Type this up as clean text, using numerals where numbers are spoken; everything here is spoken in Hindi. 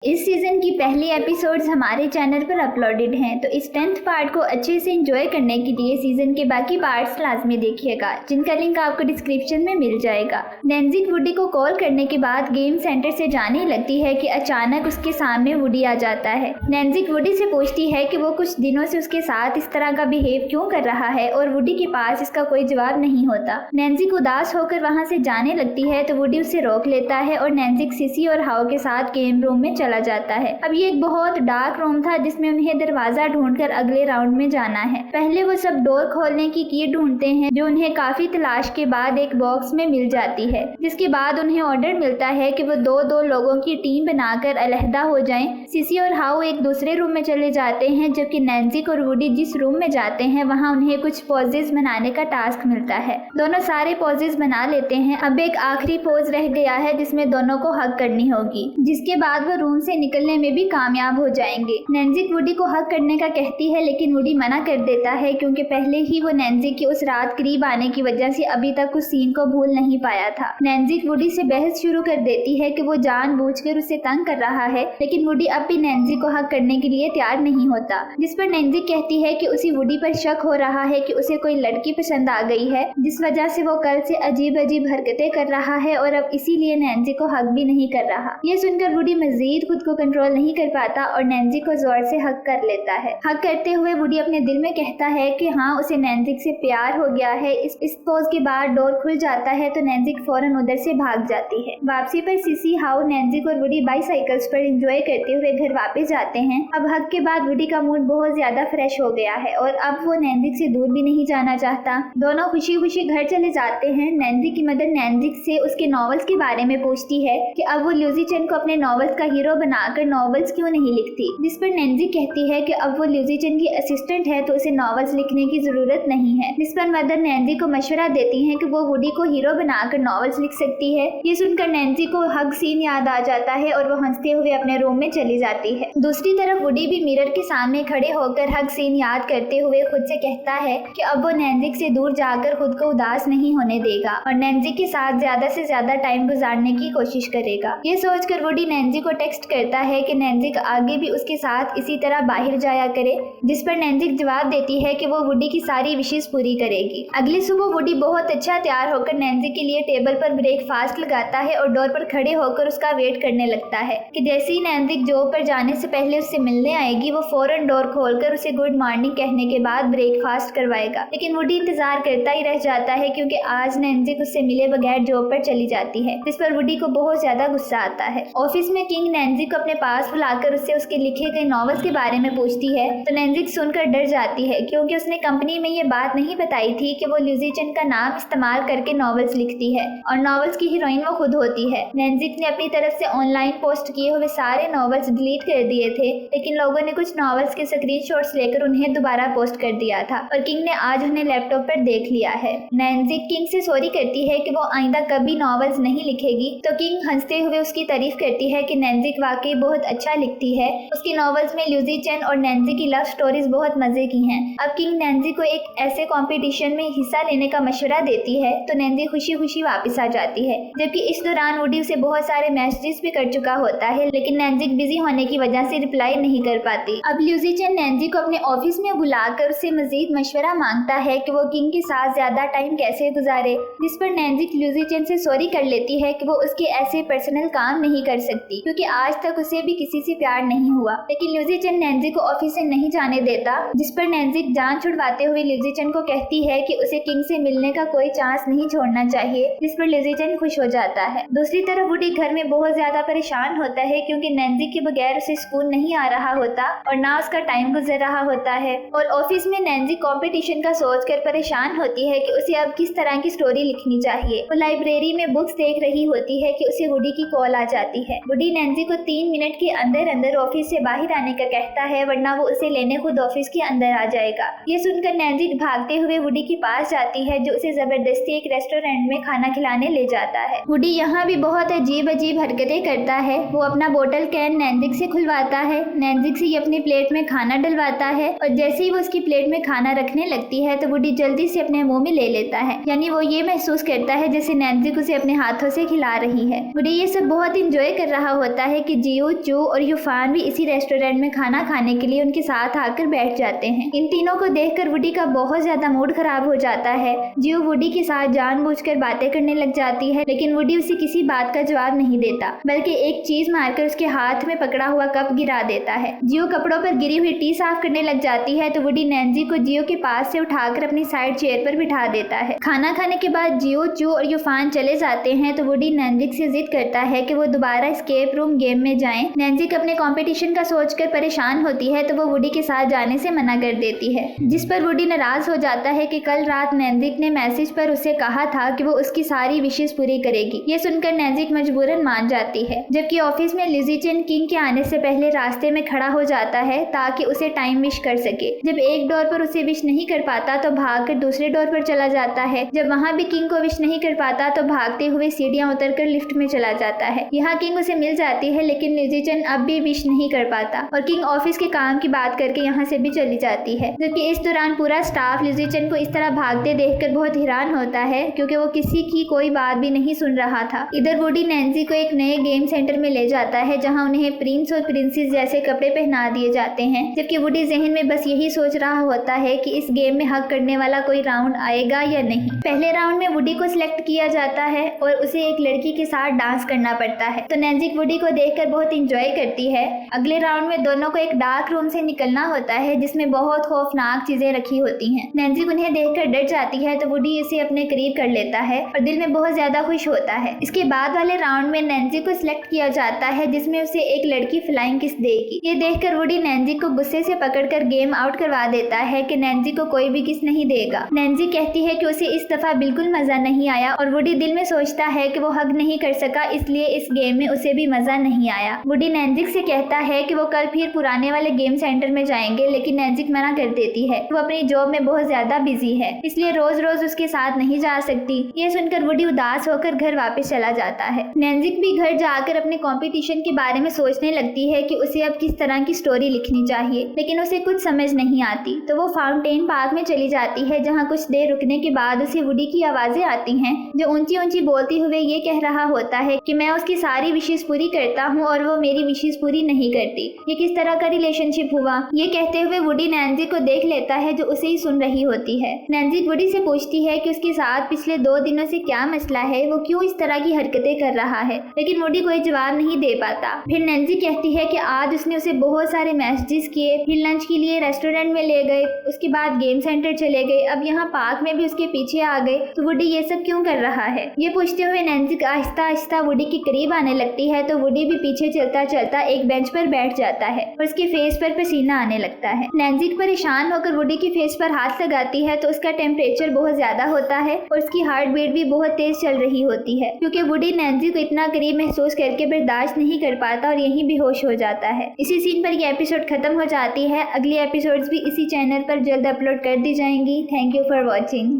इस सीजन की पहली एपिसोड्स हमारे चैनल पर अपलोडेड हैं, तो इस 10th पार्ट को अच्छे से एंजॉय करने के लिए सीजन के बाकी पार्ट्स लाजमी देखिएगा, जिनका लिंक आपको डिस्क्रिप्शन में मिल जाएगा। नैन्जिक वुडी को कॉल करने के बाद गेम सेंटर से जाने लगती है कि अचानक उसके सामने वुडी आ जाता है। नैन्जिक वुडी से पूछती है कि वो कुछ दिनों से उसके साथ इस तरह का बिहेव क्यों कर रहा है और वुडी के पास इसका कोई जवाब नहीं होता। नैन्जिक उदास होकर वहाँ से जाने लगती है तो वुडी उसे रोक लेता है और नैन्जिक सिसी और हाओ के साथ गेम रूम में चला जाता है। अब ये एक बहुत डार्क रूम था जिसमें उन्हें दरवाजा ढूंढकर अगले राउंड में जाना है। पहले वो सब डोर खोलने की की ढूंढते हैं जो उन्हें काफी तलाश के बाद एक बॉक्स में मिल जाती है, जिसके बाद उन्हें ऑर्डर मिलता है कि वो दो लोगों की टीम बनाकर अलहदा हो जाएं। सिसी और हाउ एक दूसरे रूम में चले जाते हैं, जबकि नैन्जिक और वुडी जिस रूम में जाते हैं वहाँ उन्हें कुछ पोजेस बनाने का टास्क मिलता है। दोनों सारे पोजेस बना लेते हैं। अब एक आखिरी पोज रह गया है जिसमें दोनों को हग करनी होगी, जिसके बाद वो रूम से निकलने में भी कामयाब हो जाएंगे। नैन्जिक वुडी को हक करने का कहती है, लेकिन वुडी मना कर देता है क्योंकि पहले ही वो नैन्जिक की उस रात करीब आने की वजह से अभी तक उस सीन को भूल नहीं पाया था। नैन्जिक वुडी से बहस शुरू कर देती है कि वो जानबूझकर उसे तंग कर रहा है, लेकिन वुडी अब भी नैन्जिक को हक करने के लिए तैयार नहीं होता, जिस पर नैन्जिक कहती है कि उसी वुडी पर शक हो रहा है कि उसे कोई लड़की पसंद आ गई है, जिस वजह से वो कल से अजीब अजीब हरकतें कर रहा है और अब इसीलिए नैन्जिक को हक भी नहीं कर रहा। ये सुनकर वुडी मजीद खुद को कंट्रोल नहीं कर पाता और नैन्जिक को जोर से हक कर लेता है। हक करते हुए वुडी अपने दिल में कहता है कि हाँ, उसे नैन्जिक से प्यार हो गया है। इस पोज के बाद डोर खुल जाता है तो नैन्जिक फौरन उधर से भाग जाती है। वापसी पर सिसी, हाउ, नैन्जिक और वुडी बाईसाइकिल्स पर एंजॉय करते हुए घर वापस जाते हैं। अब हक के बाद वुडी का मूड बहुत ज्यादा फ्रेश हो गया है और अब वो नैन्जिक से दूर भी नहीं जाना चाहता। दोनों खुशी खुशी घर चले जाते हैं। नैन्जिक की मदर नैन्जिक से उसके नॉवेल्स के बारे में पूछती है कि अब वो ल्यूजी चेन को अपने नॉवेल्स का हीरो बनाकर नॉवेल्स क्यों नहीं लिखती, जिस पर नैन्जिक कहती है कि अब वो ल्यूजी चेन की असिस्टेंट है तो उसे नॉवेल्स लिखने की जरूरत नहीं है, जिस पर मदर नैन्जिक को मशवरा देती है कि वो वुडी को हीरो बनाकर नॉवेल्स लिख सकती है। ये सुनकर नैन्जिक को हग सीन याद आ जाता है और वो हंसते हुए अपने रूम में चली जाती है। दूसरी तरफ वुडी भी मिरर के सामने खड़े होकर हग सीन याद करते हुए खुद से कहता है कि अब वो नैन्जिक से दूर जाकर खुद को उदास नहीं होने देगा और नैन्जिक के साथ ज्यादा से ज्यादा टाइम गुजारने की कोशिश करेगा। ये सोचकर वुडी नैन्जिक को टेक्स्ट करता है कि नैन्जिक आगे भी उसके साथ इसी तरह बाहर जाया करे, जिस पर नैन्जिक जवाब देती है कि वो वुडी की सारी विशेष पूरी करेगी। अगली सुबह वुडी बहुत अच्छा तैयार होकर नैन्जिक के लिए टेबल पर ब्रेकफास्ट लगाता है और डोर पर खड़े होकर उसका वेट करने लगता है कि जैसे ही नैन्जिक जॉब पर जाने से पहले उससे मिलने आएगी वो फौरन डोर खोलकर उसे गुड मॉर्निंग कहने के बाद ब्रेकफास्ट करवाएगा। लेकिन वुडी इंतजार करता ही रह जाता है क्योंकि आज नैन्जिक उससे मिले बगैर जॉब पर चली जाती है, जिस पर वुडी को बहुत ज्यादा गुस्सा आता है। ऑफिस में किंग नैन्जिक को अपने पास बुलाकर उससे उसके लिखे गए नॉवेल्स के बारे में पूछती है तो नैन्जिक सुनकर डर जाती है क्योंकि उसने कंपनी में ये बात नहीं बताई थी कि वो ल्यूजी चेन का नाम इस्तेमाल करके नॉवेल्स लिखती है और नॉवेल्स की हीरोइन वो खुद होती है। नैन्जिक ने अपनी तरफ से ऑनलाइन पोस्ट किए हुए सारे नॉवेल्स डिलीट कर दिए थे, लेकिन लोगों ने कुछ नॉवेल्स के स्क्रीनशॉट्स लेकर उन्हें दोबारा पोस्ट कर दिया था और किंग ने आज उन्हें लैपटॉप पर देख लिया है। नैन्जिक किंग से सॉरी करती है कि वो आइंदा कभी नॉवेल्स नहीं लिखेगी, तो किंग हंसते हुए उसकी तारीफ करती है कि नैन्जिक वाकई बहुत अच्छा लिखती है। उसकी नॉवेल्स में ल्यूजी चेन और नैन्जिक की लव स्टोरीज बहुत मजे की हैं। अब किंग नैन्जिक को एक ऐसे कंपटीशन में हिस्सा लेने का मशवरा देती है तो नैन्जिक खुशी खुशी वापस आ जाती है, जबकि इस दौरान वुडी उसे बहुत सारे मैसेजेस भी कर चुका होता है, लेकिन नैन्जिक बिजी होने की वजह से रिप्लाई नहीं कर पाती। अब ल्यूजी चेन नैन्जिक को अपने ऑफिस में बुलाकर उससे मजीद मशवरा मांगता है कि वो किंग के साथ ज्यादा टाइम कैसे गुजारे, जिस पर नैन्जिक ल्यूजी चेन से सॉरी कर लेती है कि वो उसके ऐसे पर्सनल काम नहीं कर सकती क्योंकि आज तक उसे भी किसी से प्यार नहीं हुआ। लेकिन ल्यूजी चेन नैन्जिक को ऑफिस से नहीं जाने देता, जिस पर नैन्जिक जान छुड़वाते हुए ल्यूजी चेन को कहती है कि उसे किंग से मिलने का कोई चांस नहीं छोड़ना चाहिए, जिस पर ल्यूजी चेन खुश हो जाता है। दूसरी तरफ वुडी घर में बहुत ज्यादा परेशान होता है क्योंकि नैन्जिक के बगैर उसे सुकून नहीं आ रहा होता और ना उसका टाइम गुजर रहा होता है और ऑफिस में नैन्जिक कंपटीशन का सोचकर परेशान होती है कि उसे अब किस तरह की स्टोरी लिखनी चाहिए। वो लाइब्रेरी में बुक्स देख रही होती है कि उसे वुडी की कॉल आ जाती है। वुडी नैन्जिक को 3 मिनट के अंदर अंदर ऑफिस से बाहर आने का कहता है, वरना वो उसे लेने खुद ऑफिस के अंदर आ जाएगा। ये सुनकर नैन्जिक भागते हुए वुडी के पास जाती है जो उसे जबरदस्ती एक रेस्टोरेंट में खाना खिलाने ले जाता है। वुडी यहाँ भी बहुत अजीब अजीब हरकतें करता है। वो अपना बोतल कैन नैन्जिक से खुलवाता है, नैन्जिक से अपनी प्लेट में खाना डलवाता है और जैसे ही वो उसकी प्लेट में खाना रखने लगती है तो वुडी जल्दी से अपने मुंह में ले लेता है, यानी वो ये महसूस करता है जैसे नैन्जिक उसे अपने हाथों से खिला रही है। वुडी ये सब बहुत इंजॉय कर रहा होता है कि जियो, चू और यूफान भी इसी रेस्टोरेंट में खाना खाने के लिए उनके साथ आकर बैठ जाते हैं। इन तीनों को देखकर वुडी का बहुत ज्यादा मूड खराब हो जाता है। जियो वुडी के साथ जानबूझकर बातें करने लग जाती है, लेकिन वुडी उसे किसी बात का जवाब नहीं देता, बल्कि एक चीज मारकर उसके हाथ में पकड़ा हुआ कप गिरा देता है। जियो कपड़ों पर गिरी हुई टी साफ करने लग जाती है तो वुडी नैन्सी को जियो के पास से उठाकर अपनी साइड चेयर पर बिठा देता है। खाना खाने के बाद जियो, चू और यूफान चले जाते हैं तो वुडी नैन्सी से जिद करता है कि वो दोबारा एस्केप रूम गेम में जाएं। नैन्सी अपने कंपटीशन का सोचकर परेशान होती है तो वो वुडी के साथ जाने से मना कर देती है, जिस पर वुडी नाराज हो जाता है कि कल रात नैन्सी ने मैसेज पर उसे कहा था कि वो उसकी सारी विशेष पूरी करेगी। ये सुनकर नैन्सी मजबूरन मान जाती है। जबकि ऑफिस में लिजी चेन किंग के आने से पहले रास्ते में खड़ा हो जाता है ताकि उसे टाइम विश कर सके। जब एक डोर पर उसे विश नहीं कर पाता तो भागकर दूसरे डोर पर चला जाता है। जब वहाँ भी किंग को विश नहीं कर पाता तो भागते हुए सीढ़ियाँ उतरकर लिफ्ट में चला जाता है। यहाँ किंग उसे मिल जाती है, लेकिन लिजी चेन अब भी विश नहीं कर पाता और किंग ऑफिस के काम की बात करके यहाँ से भी चली जाती है। जबकि इस दौरान पूरा स्टाफ लिजी चेन को इस तरह भागते देखकर बहुत हैरान होता है, क्योंकि वो किसी की कोई बात भी नहीं सुन रहा था। इधर वुडी नैन्सी को एक नए गेम सेंटर में ले जाता है जहाँ उन्हें प्रिंस और प्रिंसेस जैसे कपड़े पहना दिए जाते हैं। जबकि वुडी जहन में बस यही सोच रहा होता है कि इस गेम में हक करने वाला कोई राउंड आएगा या नहीं। पहले राउंड में वुडी को सिलेक्ट किया जाता है और उसे एक लड़की के साथ डांस करना पड़ता है, तो नैन्सी वुडी को देखकर बहुत इंजॉय करती है। अगले राउंड में दोनों को एक डार्क रूम से निकलना होता है जिसमें बहुत खौफनाक चीजें रखी होती हैं। नैन्सी उन्हें देखकर डर जाती है तो वुडी इसे अपने करीब कर लेता है और दिल में बहुत ज्यादा खुश होता है। इसके बाद वाले राउंड में नैन्सी को सिलेक्ट किया जाता है जिसमें उसे एक लड़की फ्लाइंग किस देगी। ये देखकर वुडी नैन्सी को गुस्से से पकड़कर गेम आउट करवा देता है कि नैन्सी को कोई भी किस नहीं देगा। नैन्सी कहती है कि उसे इस दफा बिल्कुल मजा नहीं आया और वुडी दिल में सोचता है कि वो हग नहीं कर सका, इसलिए इस गेम में उसे भी मजा नहीं आया। वुडी नैन्सी से कहता है कि वो कल फिर पुराने वाले गेम सेंटर में जाएंगे, लेकिन नैन्सी मना कर देती है। वो अपनी जॉब में बहुत ज्यादा बिजी है, इसलिए रोज रोज उसके साथ नहीं जा सकती। ये सुनकर वुडी उदास होकर घर वापस चला जाता है। नैन्सी भी घर जाकर अपने कंपटीशन के बारे में सोचने लगती है कि उसे अब किस तरह की स्टोरी लिखनी चाहिए, लेकिन उसे कुछ समझ नहीं आती। तो वो फाउंटेन पार्क में चली जाती है जहाँ कुछ देर रुकने के बाद उसे वुडी की आवाजें आती हैं जो ऊंची ऊंची बोलते हुए ये कह रहा होता है कि मैं उसकी सारी विशेष पूरी करता हूँ और वो मेरी विशेष पूरी नहीं करती। ये किस तरह का रिलेशनशिप हुआ? ये कहते हुए वुडी नैन्सी को देख लेता है जो उसे ही सुन रही होती है। नैन्सी वुडी से पूछती है कि उसके साथ पिछले 2 दिनों से क्या मसला है, वो क्यों इस तरह की हरकतें कर रहा है, लेकिन वुडी कोई जवाब नहीं दे पाता। फिर नैन्सी कहती है कि आज उसने उसे बहुत सारे मैसेजेस किए, फिर लंच के लिए रेस्टोरेंट में ले गए, उसके बाद गेम सेंटर चले गए, अब यहाँ पार्क में भी उसके पीछे आ गए, तो वुडी ये सब क्यों कर रहा है? ये पूछते हुए नैन्सी आहिस्ता आहिस्ता वुडी के करीब आने लगती है तो वुडी भी पीछे चलता चलता एक बेंच पर बैठ जाता है और उसके फेस पर पसीना आने लगता है। नैन्सी परेशान होकर वुडी की फेस पर हाथ लगाती है तो उसका टेम्परेचर बहुत ज्यादा होता है और उसकी हार्ट बीट भी बहुत तेज चल रही होती है, क्योंकि वुडी नैन्सी को इतना करीब महसूस करके बर्दाश्त नहीं कर पाता और यहीं बेहोश हो जाता है। इसी सीन पर यह एपिसोड खत्म हो जाती है। अगली एपिसोड्स भी इसी चैनल पर जल्द अपलोड कर दी जाएंगी। Thank you for watching.